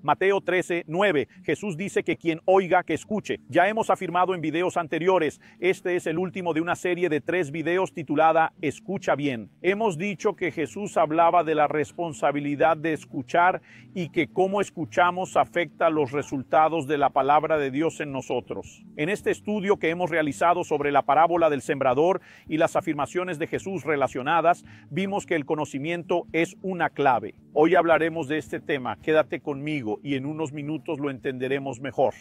Mateo 13:9. Jesús dice que quien oiga, que escuche. Ya hemos afirmado en videos anteriores, este es el último de una serie de 3 videos titulada Escucha bien. Hemos dicho que Jesús hablaba de la responsabilidad de escuchar y que cómo escuchamos afecta los resultados de la palabra de Dios en nosotros. En este estudio que hemos realizado sobre la parábola del sembrador y las afirmaciones de Jesús relacionadas, vimos que el conocimiento es una clave. Hoy hablaremos de este tema. Quédate conmigo y en unos minutos lo entenderemos mejor.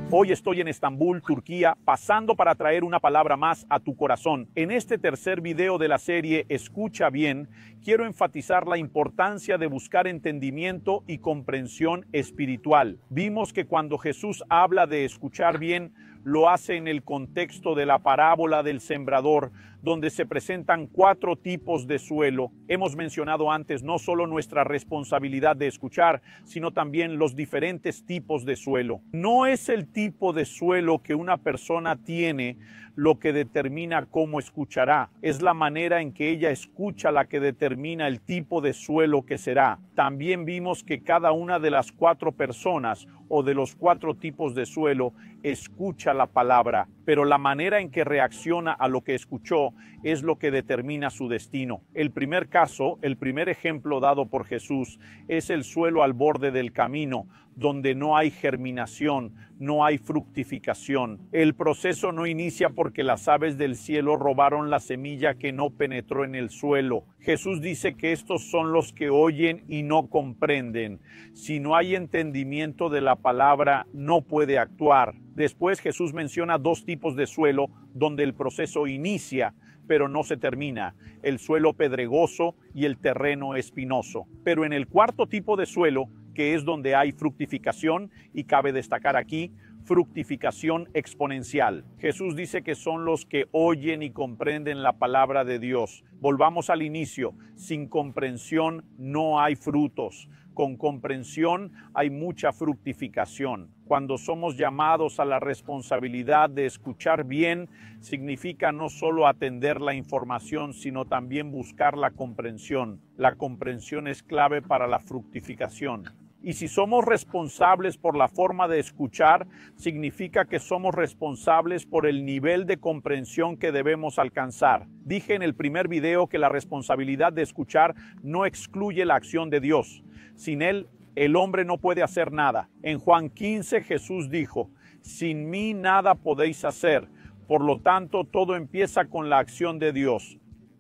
Hoy estoy en Estambul, Turquía, pasando para traer una palabra más a tu corazón. En este tercer video de la serie Escucha bien, quiero enfatizar la importancia de buscar entendimiento y comprensión espiritual. Vimos que cuando Jesús habla de escuchar bien, lo hace en el contexto de la parábola del sembrador, donde se presentan 4 tipos de suelo. Hemos mencionado antes no solo nuestra responsabilidad de escuchar, sino también los diferentes tipos de suelo. No es el tipo de suelo que una persona tiene lo que determina cómo escuchará. Es la manera en que ella escucha la que determina el tipo de suelo que será. También vimos que cada una de las 4 personas o de los 4 tipos de suelo escucha la palabra, pero la manera en que reacciona a lo que escuchó es lo que determina su destino. El primer caso, el primer ejemplo dado por Jesús es el suelo al borde del camino, donde no hay germinación, no hay fructificación. El proceso no inicia porque las aves del cielo robaron la semilla que no penetró en el suelo. Jesús dice que estos son los que oyen y no comprenden. Si no hay entendimiento de la palabra, no puede actuar. Después Jesús menciona 2 tipos de suelo donde el proceso inicia, pero no se termina: el suelo pedregoso y el terreno espinoso. Pero en el 4º tipo de suelo, que es donde hay fructificación, y cabe destacar aquí, fructificación exponencial. Jesús dice que son los que oyen y comprenden la palabra de Dios. Volvamos al inicio: sin comprensión no hay frutos. Con comprensión hay mucha fructificación. Cuando somos llamados a la responsabilidad de escuchar bien, significa no solo atender la información, sino también buscar la comprensión. La comprensión es clave para la fructificación. Y si somos responsables por la forma de escuchar, significa que somos responsables por el nivel de comprensión que debemos alcanzar. Dije en el primer video que la responsabilidad de escuchar no excluye la acción de Dios. Sin Él, el hombre no puede hacer nada. En Juan 15, Jesús dijo: sin mí nada podéis hacer. Por lo tanto, todo empieza con la acción de Dios.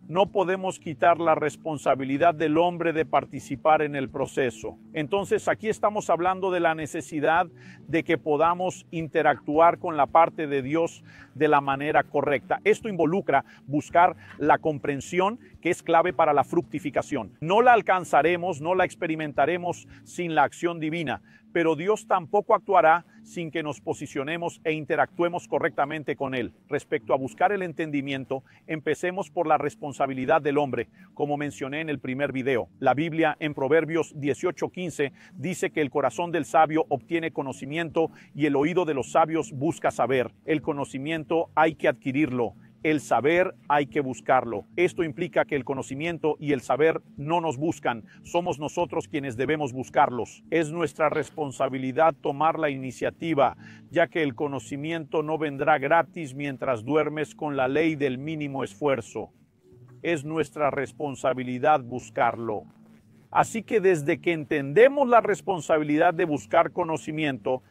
No podemos quitar la responsabilidad del hombre de participar en el proceso. Entonces, aquí estamos hablando de la necesidad de que podamos interactuar con la parte de Dios de la manera correcta. Esto involucra buscar la comprensión, que es clave para la fructificación. No la alcanzaremos, no la experimentaremos sin la acción divina, pero Dios tampoco actuará sin que nos posicionemos e interactuemos correctamente con Él. Respecto a buscar el entendimiento, empecemos por la responsabilidad del hombre, como mencioné en el primer video. La Biblia en Proverbios 18:15 dice que el corazón del sabio obtiene conocimiento y el oído de los sabios busca saber. El conocimiento hay que adquirirlo. El saber hay que buscarlo. Esto implica que el conocimiento y el saber no nos buscan, somos nosotros quienes debemos buscarlos. Es nuestra responsabilidad tomar la iniciativa, ya que el conocimiento no vendrá gratis mientras duermes con la ley del mínimo esfuerzo. Es nuestra responsabilidad buscarlo. Así que desde que entendemos la responsabilidad de buscar conocimiento,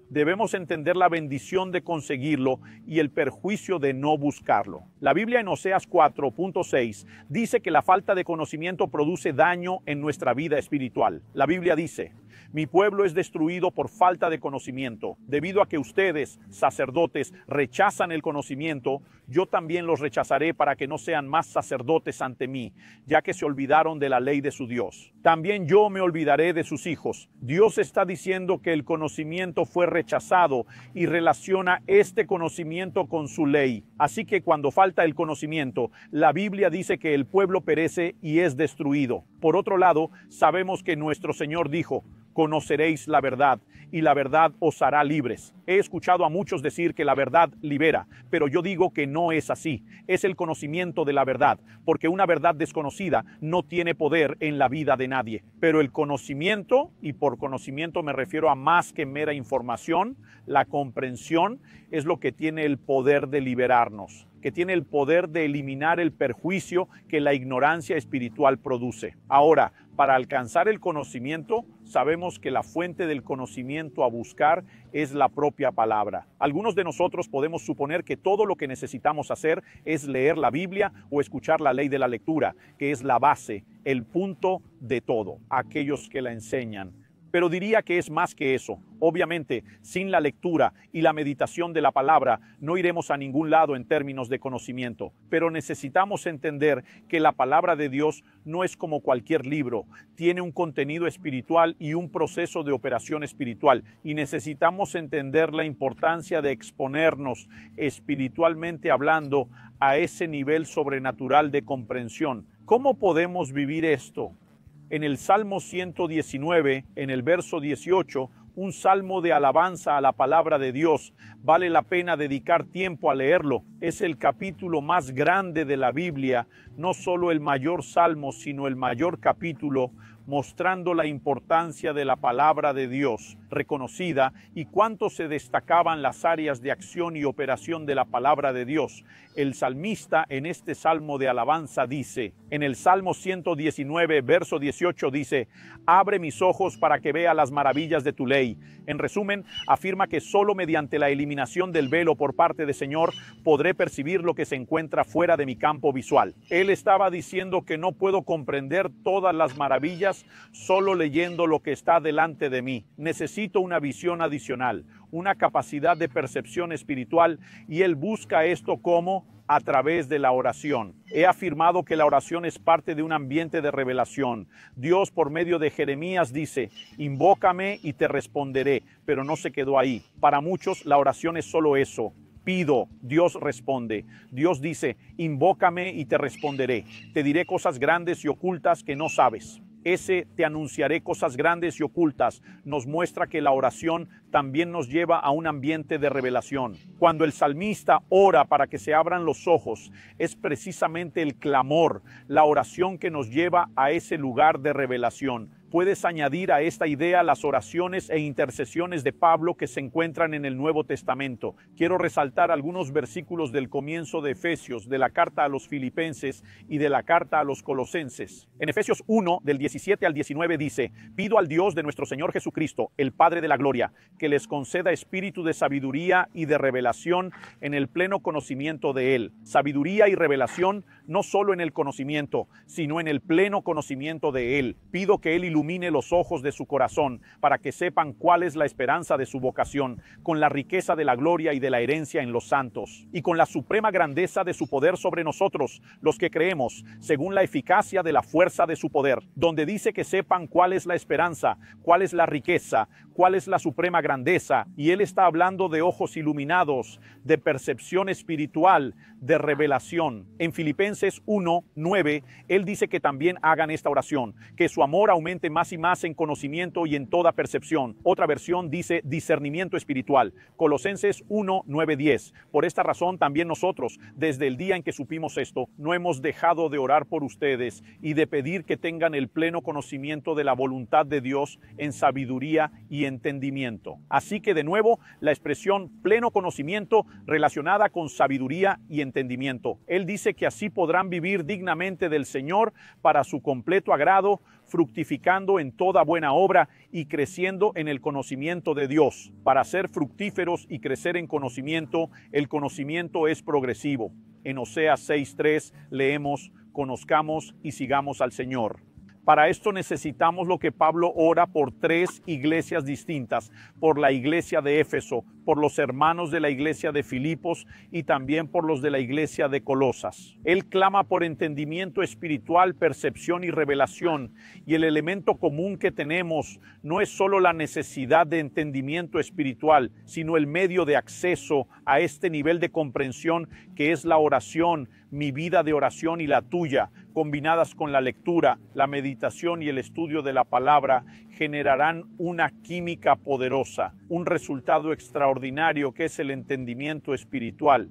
debemos entender la bendición de conseguirlo y el perjuicio de no buscarlo. La Biblia en Oseas 4:6 dice que la falta de conocimiento produce daño en nuestra vida espiritual. La Biblia dice: mi pueblo es destruido por falta de conocimiento. Debido a que ustedes, sacerdotes, rechazan el conocimiento, yo también los rechazaré para que no sean más sacerdotes ante mí, ya que se olvidaron de la ley de su Dios. También yo me olvidaré de sus hijos. Dios está diciendo que el conocimiento fue rechazado y relaciona este conocimiento con su ley. Así que cuando falta el conocimiento, la Biblia dice que el pueblo perece y es destruido. Por otro lado, sabemos que nuestro Señor dijo: conoceréis la verdad y la verdad os hará libres. He escuchado a muchos decir que la verdad libera, pero yo digo que no es así. Es el conocimiento de la verdad, porque una verdad desconocida no tiene poder en la vida de nadie. Pero el conocimiento, y por conocimiento me refiero a más que mera información, la comprensión es lo que tiene el poder de liberarnos, que tiene el poder de eliminar el perjuicio que la ignorancia espiritual produce. Ahora, para alcanzar el conocimiento, sabemos que la fuente del conocimiento a buscar es la propia palabra. Algunos de nosotros podemos suponer que todo lo que necesitamos hacer es leer la Biblia o escuchar la ley de la lectura, que es la base, el punto de todo, aquellos que la enseñan. Pero diría que es más que eso. Obviamente, sin la lectura y la meditación de la palabra, no iremos a ningún lado en términos de conocimiento. Pero necesitamos entender que la palabra de Dios no es como cualquier libro. Tiene un contenido espiritual y un proceso de operación espiritual. Y necesitamos entender la importancia de exponernos espiritualmente hablando a ese nivel sobrenatural de comprensión. ¿Cómo podemos vivir esto? En el Salmo 119, en el verso 18, un salmo de alabanza a la palabra de Dios. Vale la pena dedicar tiempo a leerlo. Es el capítulo más grande de la Biblia, no solo el mayor salmo, sino el mayor capítulo, mostrando la importancia de la palabra de Dios reconocida y cuánto se destacaban las áreas de acción y operación de la palabra de Dios. El salmista en este salmo de alabanza dice, en el Salmo 119, verso 18 dice, abre mis ojos para que vea las maravillas de tu ley. En resumen, afirma que solo mediante la eliminación del velo por parte del Señor podré percibir lo que se encuentra fuera de mi campo visual. Él estaba diciendo que no puedo comprender todas las maravillas solo leyendo lo que está delante de mí. Necesito una visión adicional, una capacidad de percepción espiritual, y él busca esto como a través de la oración. He afirmado que la oración es parte de un ambiente de revelación. Dios, por medio de Jeremías, dice, invócame y te responderé, pero no se quedó ahí. Para muchos la oración es solo eso. Pido, Dios responde. Dios dice, invócame y te responderé. Te diré cosas grandes y ocultas que no sabes. Ese te anunciaré cosas grandes y ocultas nos muestra que la oración también nos lleva a un ambiente de revelación. Cuando el salmista ora para que se abran los ojos, es precisamente el clamor, la oración que nos lleva a ese lugar de revelación. Puedes añadir a esta idea las oraciones e intercesiones de Pablo que se encuentran en el Nuevo Testamento. Quiero resaltar algunos versículos del comienzo de Efesios, de la carta a los Filipenses y de la carta a los Colosenses. En Efesios 1, del 17 al 19 dice, pido al Dios de nuestro Señor Jesucristo, el Padre de la Gloria, que les conceda espíritu de sabiduría y de revelación en el pleno conocimiento de Él. Sabiduría y revelación no solo en el conocimiento, sino en el pleno conocimiento de Él. Pido que Él ilumine los ojos de su corazón para que sepan cuál es la esperanza de su vocación, con la riqueza de la gloria y de la herencia en los santos, y con la suprema grandeza de su poder sobre nosotros, los que creemos, según la eficacia de la fuerza de su poder, donde dice que sepan cuál es la esperanza, cuál es la riqueza, cuál es la suprema grandeza, y él está hablando de ojos iluminados, de percepción espiritual, de revelación. En Filipenses 1:9, él dice que también hagan esta oración, que su amor aumente más y más en conocimiento y en toda percepción. Otra versión dice discernimiento espiritual. Colosenses 1:9-10. Por esta razón también nosotros, desde el día en que supimos esto, no hemos dejado de orar por ustedes y de pedir que tengan el pleno conocimiento de la voluntad de Dios en sabiduría y entendimiento. Así que de nuevo, la expresión pleno conocimiento relacionada con sabiduría y entendimiento. Él dice que así podrán vivir dignamente del Señor para su completo agrado, fructificando en toda buena obra y creciendo en el conocimiento de Dios. Para ser fructíferos y crecer en conocimiento, el conocimiento es progresivo. En Oseas 6:3 leemos, conozcamos y sigamos al Señor. Para esto necesitamos lo que Pablo ora por 3 iglesias distintas, por la iglesia de Éfeso, por los hermanos de la iglesia de Filipos y también por los de la iglesia de Colosas. Él clama por entendimiento espiritual, percepción y revelación, y el elemento común que tenemos no es solo la necesidad de entendimiento espiritual, sino el medio de acceso a este nivel de comprensión que es la oración, mi vida de oración y la tuya. combinadas con la lectura, la meditación y el estudio de la palabra, generarán una química poderosa, un resultado extraordinario que es el entendimiento espiritual.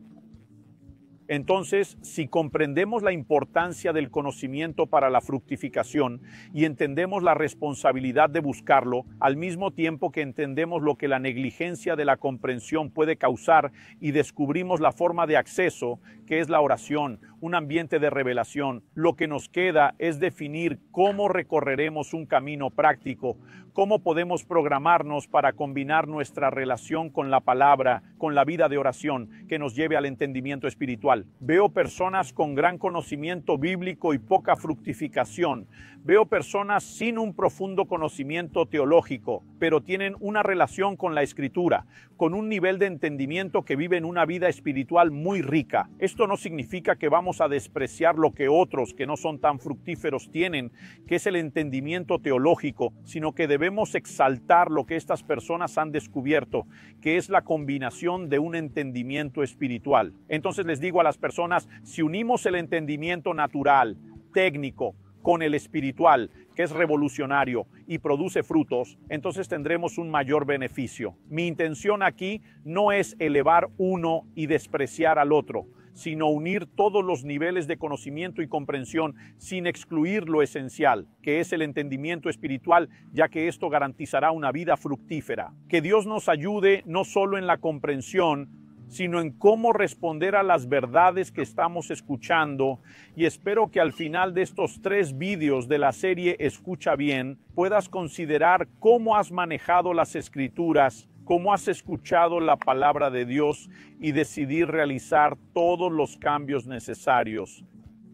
Entonces, si comprendemos la importancia del conocimiento para la fructificación y entendemos la responsabilidad de buscarlo, al mismo tiempo que entendemos lo que la negligencia de la comprensión puede causar y descubrimos la forma de acceso, que es la oración, un ambiente de revelación, lo que nos queda es definir cómo recorreremos un camino práctico, cómo podemos programarnos para combinar nuestra relación con la palabra, con la vida de oración, que nos lleve al entendimiento espiritual. Veo personas con gran conocimiento bíblico y poca fructificación. Veo personas sin un profundo conocimiento teológico, pero tienen una relación con la Escritura, con un nivel de entendimiento que viven una vida espiritual muy rica. Esto no significa que vamos a despreciar lo que otros que no son tan fructíferos tienen, que es el entendimiento teológico, sino que debemos exaltar lo que estas personas han descubierto, que es la combinación de un entendimiento espiritual. Entonces les digo a las personas, si unimos el entendimiento natural, técnico, con el espiritual, que es revolucionario y produce frutos, entonces tendremos un mayor beneficio. Mi intención aquí no es elevar uno y despreciar al otro, sino unir todos los niveles de conocimiento y comprensión sin excluir lo esencial, que es el entendimiento espiritual, ya que esto garantizará una vida fructífera. Que Dios nos ayude no solo en la comprensión, sino en cómo responder a las verdades que estamos escuchando, y espero que al final de estos 3 vídeos de la serie Escucha Bien puedas considerar cómo has manejado las Escrituras, cómo has escuchado la palabra de Dios y decidir realizar todos los cambios necesarios.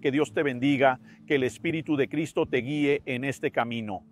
Que Dios te bendiga, que el Espíritu de Cristo te guíe en este camino.